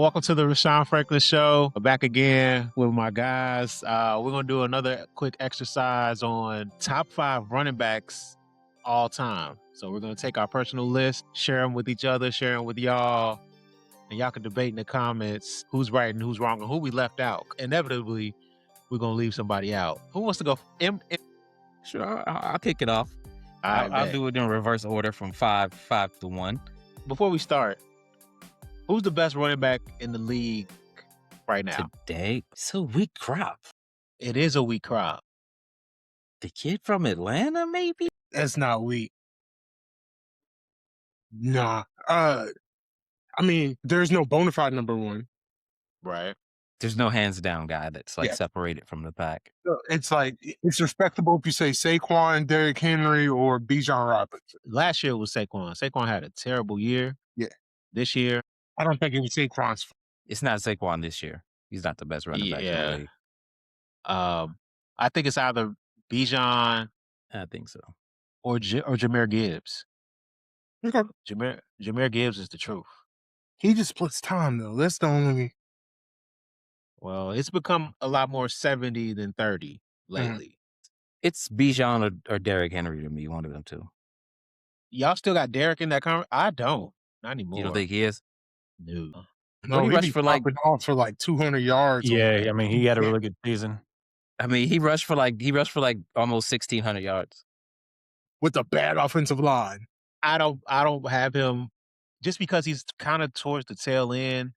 Welcome to the Rashawn Franklin Show. I'm back again with my guys. We're going to do another quick exercise on top 5 running backs all time. So we're going to take our personal list, share them with each other, share them with y'all, and y'all can debate in the comments who's right and who's wrong and who we left out. Inevitably, we're going to leave somebody out. Who wants to go? Sure, I'll kick it off. I'll I'll do it in reverse order from five to 1. Before we start, who's the best running back in the league right now? Today, it's a weak crop. It is a weak crop. The kid from Atlanta, maybe? That's not weak. Nah. I mean, there's no bona fide number one. Right. There's no hands down guy that's separated from the pack. It's like, it's respectable if you say Saquon, Derrick Henry, or Bijan Robinson. Last year was Saquon. Saquon had a terrible year. Yeah. This year, I don't think it was Saquon's. It's not Saquon this year. He's not the best running back in the league. I think it's either Bijan, I think so, or Jahmyr Gibbs. Okay. Jahmyr Gibbs is the truth. He just splits time though. That's the only. Well, it's become a lot more 70 than 30 lately. It's Bijan or Derrick Henry to me, one of them two. Y'all still got Derrick in that conversation? I don't. Not anymore. You don't think he is? No. He rushed for like 200 yards. Yeah, I mean, he had a really good season. I mean, he rushed for like almost 1,600 yards with a bad offensive line. I don't have him just because he's kind of towards the tail end.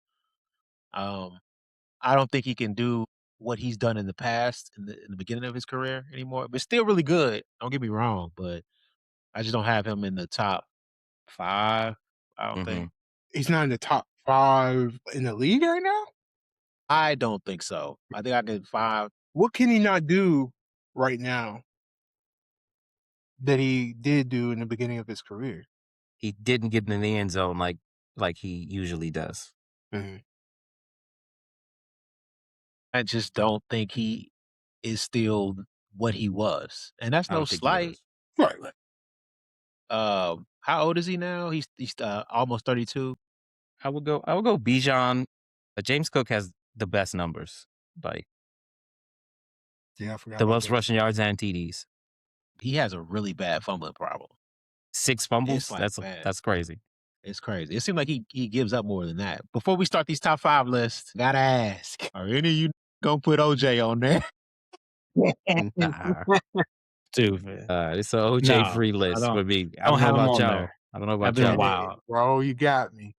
I don't think he can do what he's done in the past in the beginning of his career anymore. But still really good. Don't get me wrong, but I just don't have him in the top 5. I don't think he's not in the top 5 in the league right now. I don't think so. I think I get 5. What can he not do right now that he did do in the beginning of his career? He didn't get in the end zone like he usually does. Mm-hmm. I just don't think he is still what he was, and that's no slight. Right. How old is he now? He's almost 32. I would go Bijan. James Cook has the best numbers, like I forgot the most rushing yards and TDs. He has a really bad fumbling problem. 6 fumbles. Like that's crazy. It's crazy. It seems like he gives up more than that. Before we start these top 5 lists, gotta ask: are any of you gonna put OJ on there? Nah. Stupid. It's an OJ free list for me. I don't know about y'all. I don't know about y'all. Wow, bro, you got me.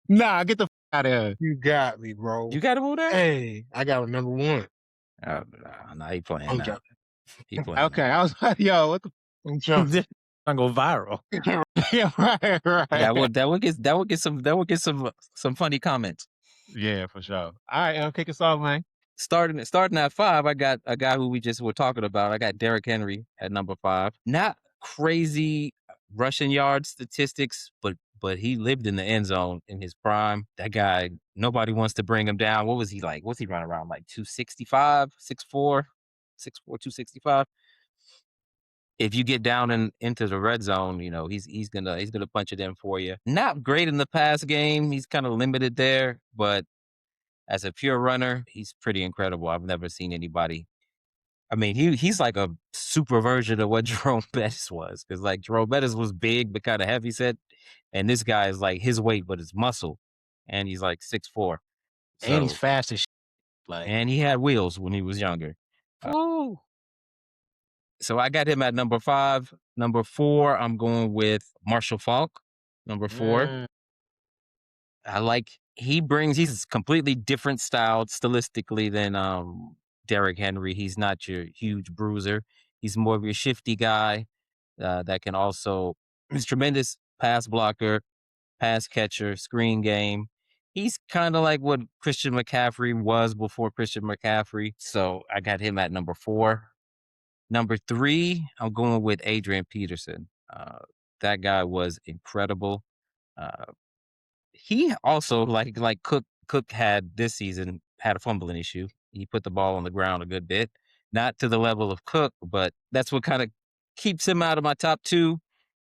Nah, get the out of here. You got me, bro. You got him on there? Hey, I got him number 1. Nah, he playing now. He playing. Okay, I was like, yo, what the? I'm joking. I'm go viral. Yeah, right. That would get some funny comments. Yeah, for sure. All right, I'll kick us off, man. Starting at 5, I got a guy who we just were talking about. I got Derrick Henry at number 5. Not crazy rushing yard statistics, but he lived in the end zone in his prime. That guy, nobody wants to bring him down. What was he like? What's he running around like 265, 6'4", 265? If you get down into the red zone, you know, he's gonna punch it in for you. Not great in the pass game. He's kind of limited there, but as a pure runner, he's pretty incredible. I've never seen anybody. I mean, he's like a super version of what Jerome Bettis was, because like Jerome Bettis was big but kind of heavy set, and this guy is like his weight but it's muscle, and he's like 6'4", and he's fast as shit. And he had wheels when he was younger. So I got him at number 5. Number 4, I'm going with Marshall Faulk. Number 4. He's a completely different style stylistically than Derrick Henry. He's not your huge bruiser. He's more of your shifty guy that can also, he's tremendous pass blocker, pass catcher, screen game. He's kind of like what Christian McCaffrey was before Christian McCaffrey. So I got him at number 4. Number 3, I'm going with Adrian Peterson. That guy was incredible. He also, like Cook had this season, had a fumbling issue. He put the ball on the ground a good bit. Not to the level of Cook, but that's what kind of keeps him out of my top 2.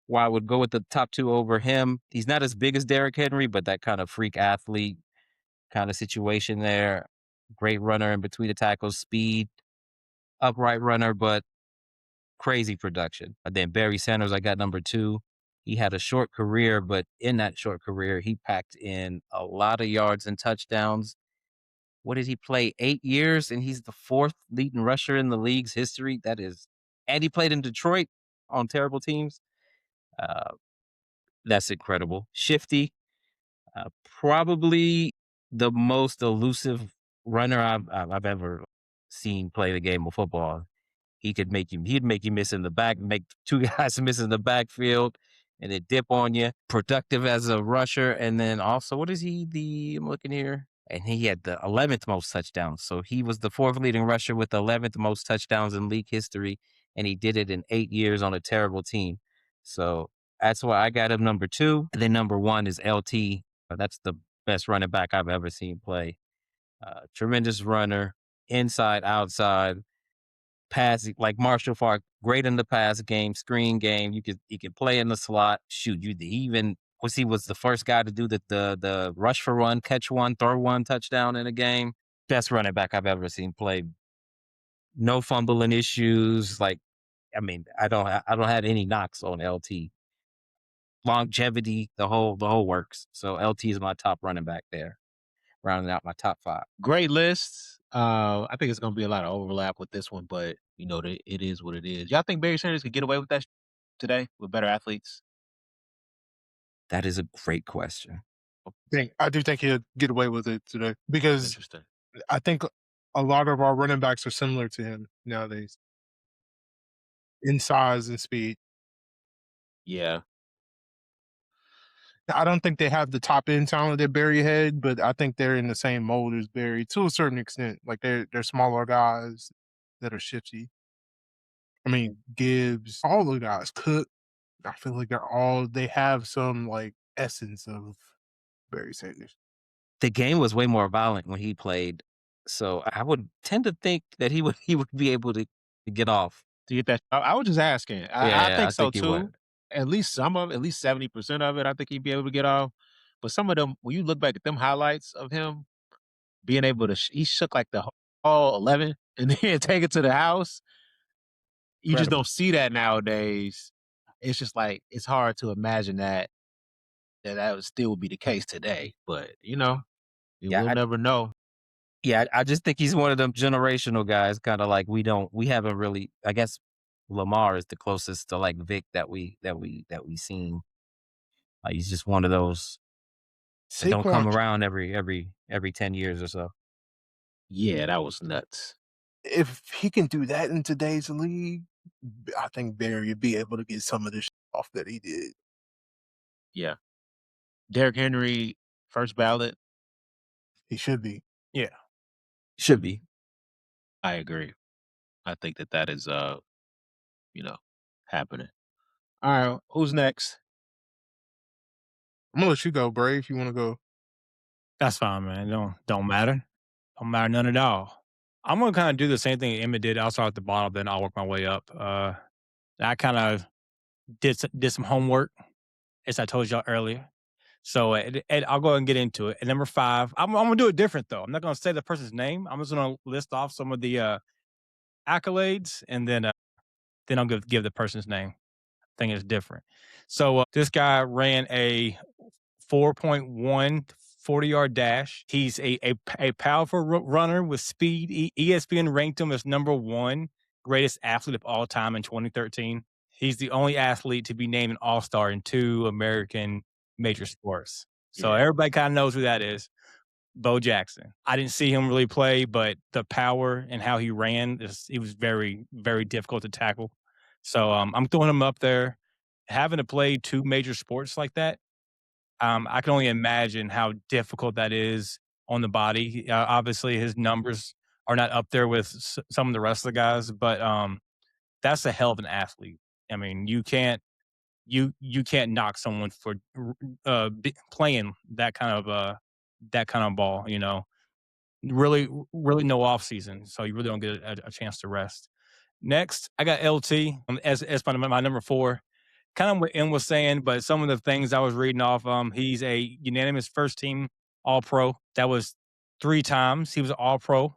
why I would go with the top two over him. He's not as big as Derrick Henry, but that kind of freak athlete kind of situation there. Great runner in between the tackles, speed, upright runner, but crazy production. And then Barry Sanders, I got number 2. He had a short career, but in that short career, he packed in a lot of yards and touchdowns. What did he play? 8 years, and he's the 4th leading rusher in the league's history. That is, and he played in Detroit on terrible teams. That's incredible. Shifty, probably the most elusive runner I've ever seen play the game of football. He'd make you miss in the back, make 2 guys miss in the backfield, and then dip on you. Productive as a rusher, and then also, what is he? I'm looking here, and he had the 11th most touchdowns. So he was the 4th leading rusher with the 11th most touchdowns in league history, and he did it in 8 years on a terrible team. So that's why I got him number 2. And then number 1 is LT. That's the best running back I've ever seen play. Tremendous runner, inside, outside. Pass, like Marshall Faulk, great in the pass game, screen game. You could play in the slot. Shoot, he was the first guy to do the rush for one, catch one, throw one touchdown in a game. Best running back I've ever seen play. No fumbling issues. I don't have any knocks on LT. Longevity, the whole works. So LT is my top running back there, rounding out my top 5. Great list. I think it's going to be a lot of overlap with this one, but it is what it is. Y'all think Barry Sanders could get away with that today with better athletes? That is a great question. I do think he'll get away with it today because Interesting. I think a lot of our running backs are similar to him nowadays in size and speed. Yeah. I don't think they have the top end talent that Barry had, but I think they're in the same mold as Barry to a certain extent. Like they're smaller guys that are shifty. I mean, Gibbs, all the guys, Cook. I feel like they have some like essence of Barry Sanders. The game was way more violent when he played, so I would tend to think that he would be able to get off. To get that, I was just asking. I think so he too. would. At least 70% of it, I think he'd be able to get off. But some of them, when you look back at them highlights of him being able to, he shook like the whole 11 and then take it to the house. You just don't see that nowadays. It's just like it's hard to imagine that would still be the case today. But we'll never know. Yeah, I just think he's one of them generational guys, kind of like we haven't really. I guess Lamar is the closest to like Vic that we seen. He's just one of those that don't come around every 10 years or so. Yeah, that was nuts. If he can do that in today's league, I think Barry would be able to get some of this off that he did. Yeah. Derrick Henry, first ballot. He should be. Yeah. Should be. I agree. I think that is happening. All right, who's next? I'm gonna let you go, Bray, if you want to go. That's fine, man. Don't matter. Don't matter none at all. I'm gonna kind of do the same thing Emmitt did. I'll start at the bottom, then I'll work my way up. I kind of did some homework, as I told y'all earlier. So and I'll go ahead and get into it. At number 5, I'm gonna do it different though. I'm not gonna say the person's name. I'm just gonna list off some of the accolades, and then I'll give the person's name. I think it's different. So this guy ran a 4.1 40-yard dash. He's a powerful runner with speed. ESPN ranked him as number 1 greatest athlete of all time in 2013. He's the only athlete to be named an all-star in 2 American major sports. So everybody kind of knows who that is. Bo Jackson. I didn't see him really play, but the power and how he ran, it was very, very difficult to tackle. So I'm throwing him up there. Having to play 2 major sports like that, I can only imagine how difficult that is on the body. Obviously, his numbers are not up there with some of the rest of the guys, but that's a hell of an athlete. I mean, you can't knock someone for playing that kind of ball. Really, really no off season, so you really don't get a chance to rest. Next, I got LT as my number 4. kind of what M was saying, but some of the things I was reading off, he's a unanimous first team All-Pro. That was 3 times. He was an All-Pro,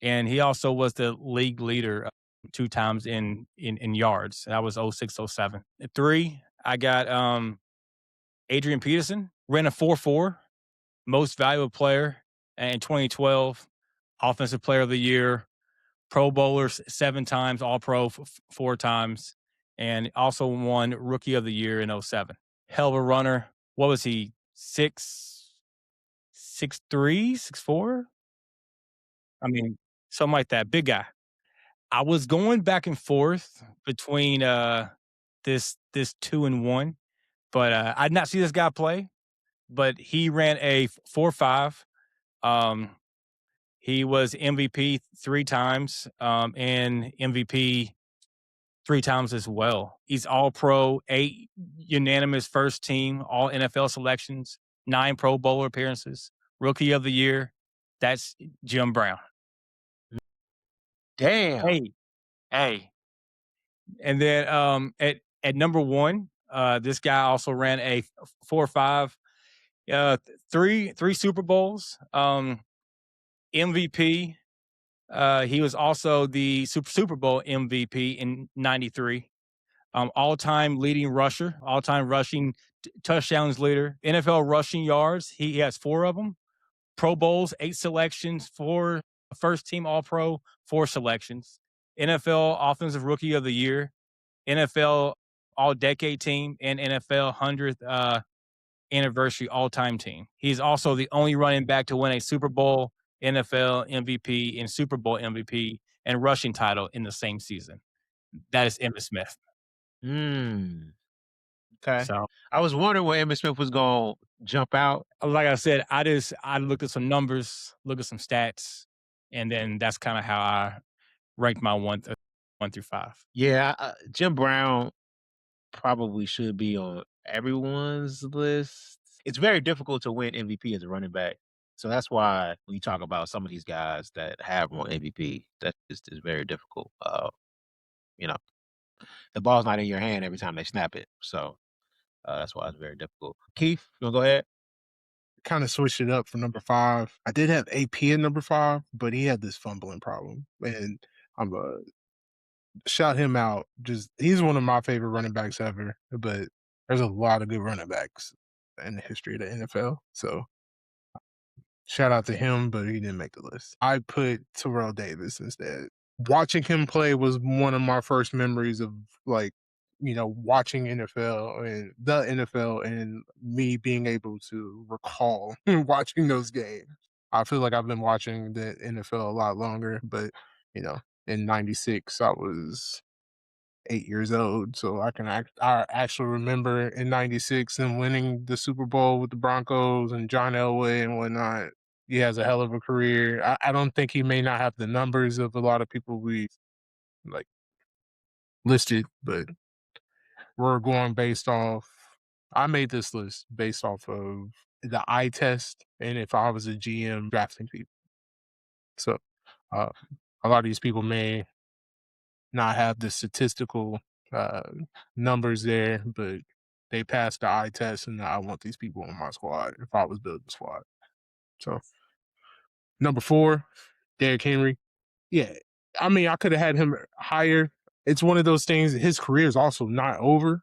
and he also was the league leader 2 times in yards. That was 06, 07. At 3, I got Adrian Peterson, ran a 4.4, most valuable player in 2012, offensive player of the year, Pro Bowlers 7 times, All-Pro 4 times, and also won Rookie of the Year in 07. Hell of a runner. What was he? 6'3", 6'4"? I mean, something like that. Big guy. I was going back and forth between this 2 and 1, but I did not see this guy play. But he ran a 4.5. He was MVP 3 times, and MVP 3 times as well. He's All-Pro, 8 unanimous first team, all NFL selections, 9 Pro Bowler appearances, Rookie of the Year. That's Jim Brown. Damn. Hey. And then at number 1, this guy also ran a 4.5, 3 Super Bowls, MVP. He was also the Super Bowl MVP in '93. All-time leading rusher, all-time rushing touchdowns leader, NFL rushing yards. He has 4 of them. Pro Bowls, 8 selections, 4 first team All-Pro, 4 selections. NFL Offensive Rookie of the Year, NFL All-Decade Team, and NFL 100th Anniversary All-Time Team. He's also the only running back to win a Super Bowl, NFL MVP, and Super Bowl MVP and rushing title in the same season. That is Emmitt Smith. Okay. So I was wondering where Emmitt Smith was going to jump out. like I said, I looked at some numbers, look at some stats, and then that's kind of how I ranked my 1 through 5. Yeah, Jim Brown probably should be on everyone's list. It's very difficult to win MVP as a running back. So that's why when you talk about some of these guys that have won MVP, that is very difficult. You know, the ball's not in your hand every time they snap it. So that's why it's very difficult. Keith, you want to go ahead? Kind of switched it up for number 5. I did have AP at number 5, but he had this fumbling problem, and I'm shout him out. Just he's one of my favorite running backs ever. But there's a lot of good running backs in the history of the NFL. So shout out to him, but he didn't make the list. I put Terrell Davis instead. Watching him play was one of my first memories of watching NFL and the NFL and me being able to recall watching those games. I feel like I've been watching the NFL a lot longer, but in '96 I was 8 years old, so I actually remember in '96 and winning the Super Bowl with the Broncos and John Elway and whatnot. He has a hell of a career. I don't think he may not have the numbers of a lot of people we listed, but we're going based off. I made this list based off of the eye test, and if I was a GM drafting people. So a lot of these people may not have the statistical numbers there, but they passed the eye test, and I want these people on my squad if I was building a squad. So number 4, Derrick Henry. Yeah, I mean, I could have had him higher. It's one of those things. His career is also not over.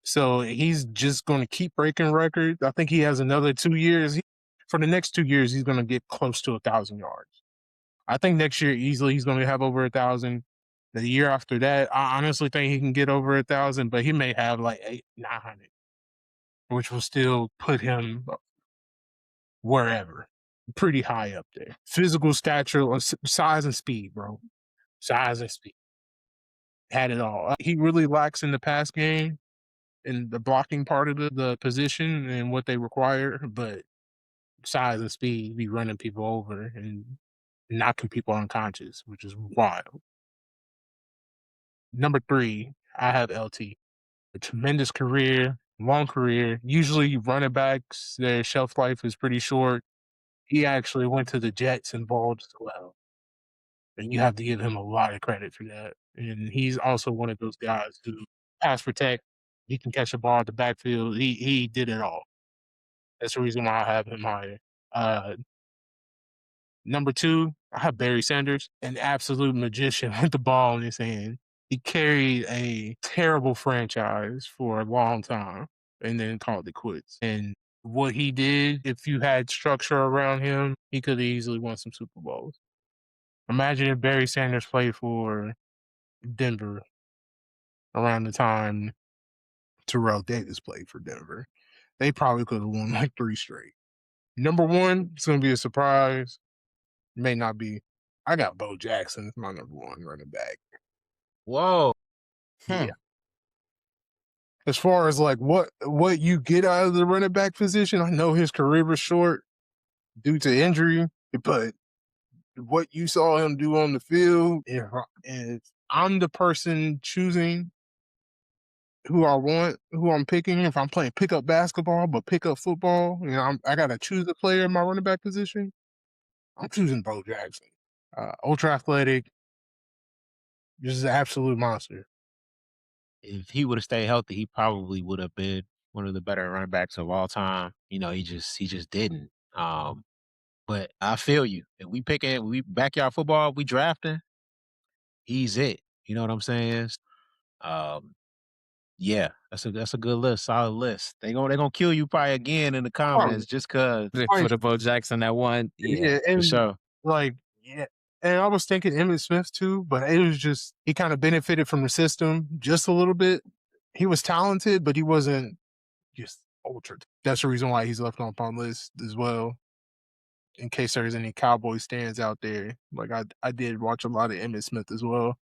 So he's just going to keep breaking records. I think he has another 2 years. For the next 2 years, he's going to get close to 1,000 yards. I think next year easily he's going to have over 1,000. The year after that, I honestly think he can get over 1,000, but he may have like 900, which will still put him wherever, pretty high up there. Physical stature, size and speed, bro. Size and speed. Had it all. He really lacks in the pass game, in the blocking part of the position and what they require, but size and speed be running people over and knocking people unconscious, which is wild. Number 3, I have LT. A tremendous career, long career. Usually running backs, their shelf life is pretty short. He actually went to the Jets and balled as well. And you have to give him a lot of credit for that. And he's also one of those guys who pass protect He can catch the ball at the backfield. He did it all. That's the reason why I have him higher. Number 2, I have Barry Sanders, an absolute magician with the ball in his hand. He carried a terrible franchise for a long time and then called it quits. And what he did, if you had structure around him, he could have easily won some Super Bowls. Imagine if Barry Sanders played for Denver around the time Terrell Davis played for Denver. They probably could have won like 3 straight. Number 1, it's going to be a surprise. May not be. I got Bo Jackson as my number 1 running back. Whoa. Yeah. As far as like what you get out of the running back position, I know his career was short due to injury, but what you saw him do on the field, if I'm the person choosing who I want, who I'm picking, if I'm playing pickup basketball, but pickup football, I got to choose a player in my running back position, I'm choosing Bo Jackson. Ultra athletic, just an absolute monster. If he would have stayed healthy, he probably would have been one of the better running backs of all time. He just didn't. But I feel you. If we backyard football, we drafting, he's it. You know what I'm saying? Yeah, that's a good list, solid list. They gonna kill you probably again in the comments just cause For the Bo Jackson that one. Yeah. for and sure. yeah. And I was thinking Emmitt Smith too, but it was just he kind of benefited from the system just a little bit. He was talented, but he wasn't just ultra. That's the reason why he's left on my list as well. In case there's any Cowboy stands out there, like I did watch a lot of Emmitt Smith as well.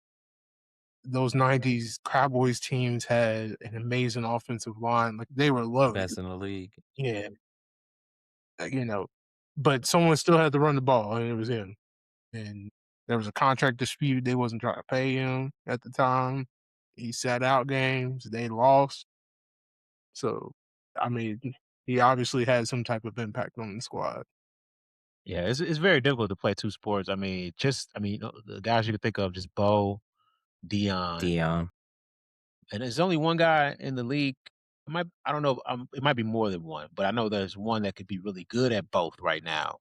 Those '90s Cowboys teams had an amazing offensive line. Like they were loaded. Best in the league. Yeah. But someone still had to run the ball, and it was him. And there was a contract dispute. They wasn't trying to pay him at the time. He sat out games. They lost. So, I mean, he obviously had some type of impact on the squad. Yeah, it's very difficult to play 2 sports. The guys you could think of, just Bo, Deion. And there's only one guy in the league. I don't know. It might be more than one, but I know there's one that could be really good at both right now.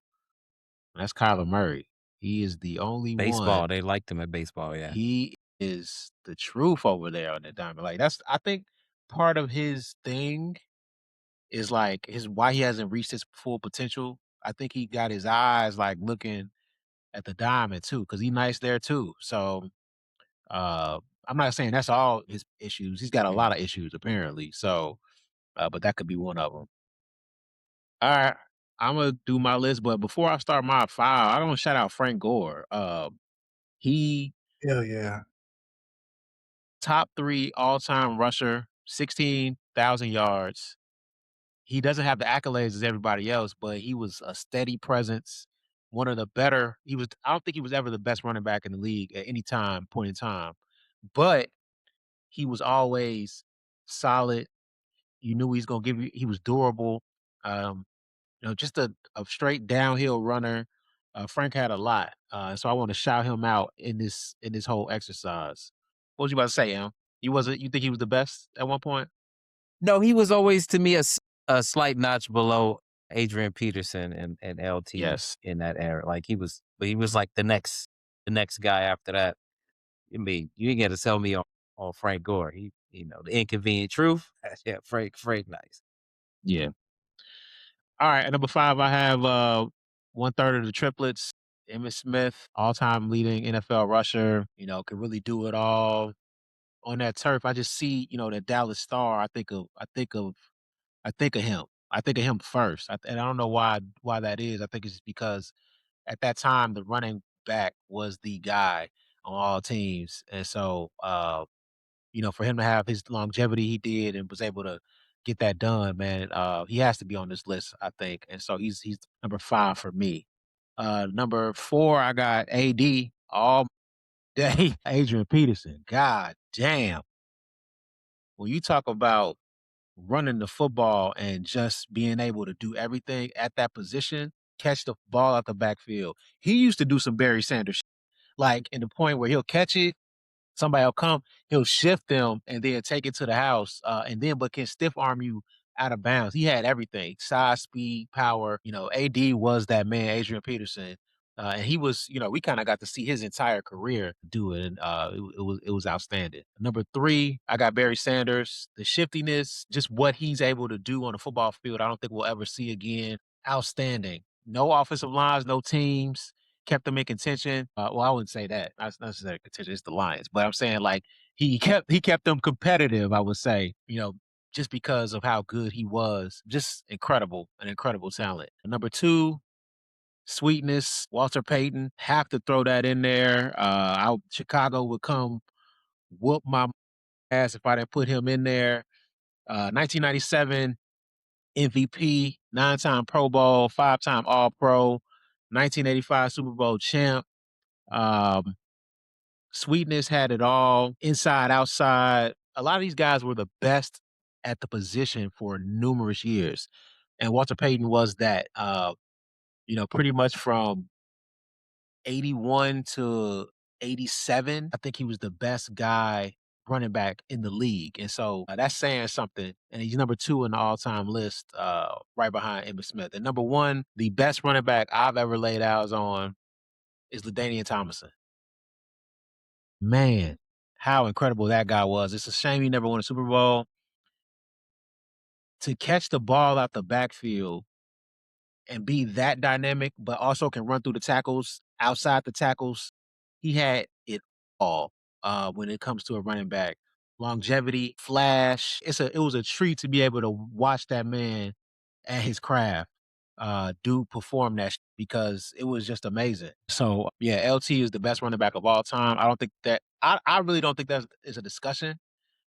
And that's Kyler Murray. He is the only Baseball, one. they liked him at baseball, yeah. He is the truth over there on the diamond. Like I think part of his thing is like why he hasn't reached his full potential. I think he got his eyes like looking at the diamond too, because he's nice there too. So I'm not saying that's all his issues. He's got a lot of issues apparently. So, but that could be one of them. All right, I'm gonna do my list, but before I start my 5, I want to shout out Frank Gore. He Hell yeah. top 3 all-time rusher, 16,000 yards. He doesn't have the accolades as everybody else, but he was a steady presence. One of the better. I don't think he was ever the best running back in the league at any point in time, but he was always solid. You knew he's gonna give you. He was durable. Just a straight downhill runner. Frank had a lot, so I want to shout him out in this whole exercise. What was you about to say, Em? You think he was the best at one point? No, he was always to me a slight notch below Adrian Peterson and LT Yes. in that era. Like he was like the next guy after that. I mean, you ain't got to sell me on Frank Gore. He, the inconvenient truth. Yeah, Frank nice. Yeah. All right, at number 5, I have 1/3 of the triplets. Emmitt Smith, all-time leading NFL rusher. Can really do it all on that turf. I just see, the Dallas Star. I think of him. I think of him first, and I don't know why that is. I think it's just because at that time the running back was the guy on all teams, and so for him to have his longevity he did and was able to get that done, man, he has to be on this list, I think. And so he's number 5 for me. Number 4, I got AD all day. Adrian Peterson. God damn. When you talk about running the football and just being able to do everything at that position, catch the ball out the backfield. He used to do some Barry Sanders, like in the point where he'll catch it Somebody will come, he'll shift them and then take it to the house, but can stiff arm you out of bounds. He had everything: size, speed, power. AD was that man, Adrian Peterson. And he was, we kind of got to see his entire career do it, and it was outstanding. Number 3, I got Barry Sanders. The shiftiness, just what he's able to do on the football field, I don't think we'll ever see again. Outstanding. No offensive lines, no teams. Kept them in contention. Well, I wouldn't say that. Not necessarily contention. It's the Lions, but I'm saying like he kept them competitive. I would say, just because of how good he was. Just incredible, an incredible talent. Number 2, sweetness, Walter Payton. Have to throw that in there. Chicago would come whoop my ass if I didn't put him in there. 1997 MVP, 9-time Pro Bowl, 5-time All-Pro, 1985 Super Bowl champ. Sweetness had it all, inside, outside. A lot of these guys were the best at the position for numerous years. And Walter Payton was that, pretty much from 81 to 87. I think he was the best guy running back in the league. And so that's saying something. And he's number 2 in the all-time list, right behind Emmitt Smith. And number 1, the best running back I've ever laid eyes on is LaDainian Tomlinson. Man, how incredible that guy was. It's a shame he never won a Super Bowl. To catch the ball out the backfield and be that dynamic, but also can run through the tackles, outside the tackles, he had it all when it comes to a running back. Longevity, flash. It was a treat to be able to watch that man at his craft perform that because it was just amazing. So yeah, LT is the best running back of all time. I don't think that I really don't think that is a discussion,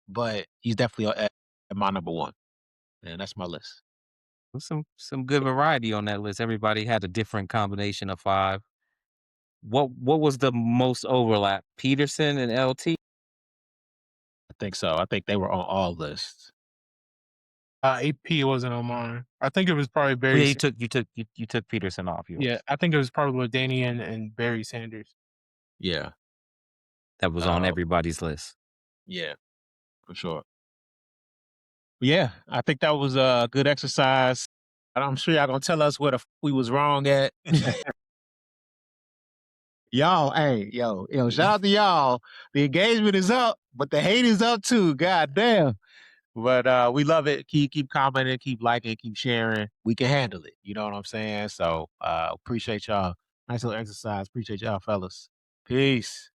but he's definitely at my number 1. And that's my list. Some good variety on that list. Everybody had a different combination of 5. What was the most overlap? Peterson and LT? I think so. I think they were on all lists. AP wasn't on mine. I think it was probably Barry. Yeah, you took Peterson off yours. Yeah, I think it was probably LaDainian and Barry Sanders. Yeah. That was on everybody's list. Yeah, for sure. Yeah, I think that was a good exercise. I'm sure y'all gonna tell us where we was wrong at. Y'all, hey, yo, shout out to y'all. The engagement is up, but the hate is up too. God damn. But we love it. Keep commenting, keep liking, keep sharing. We can handle it. You know what I'm saying? So appreciate y'all. Nice little exercise. Appreciate y'all, fellas. Peace.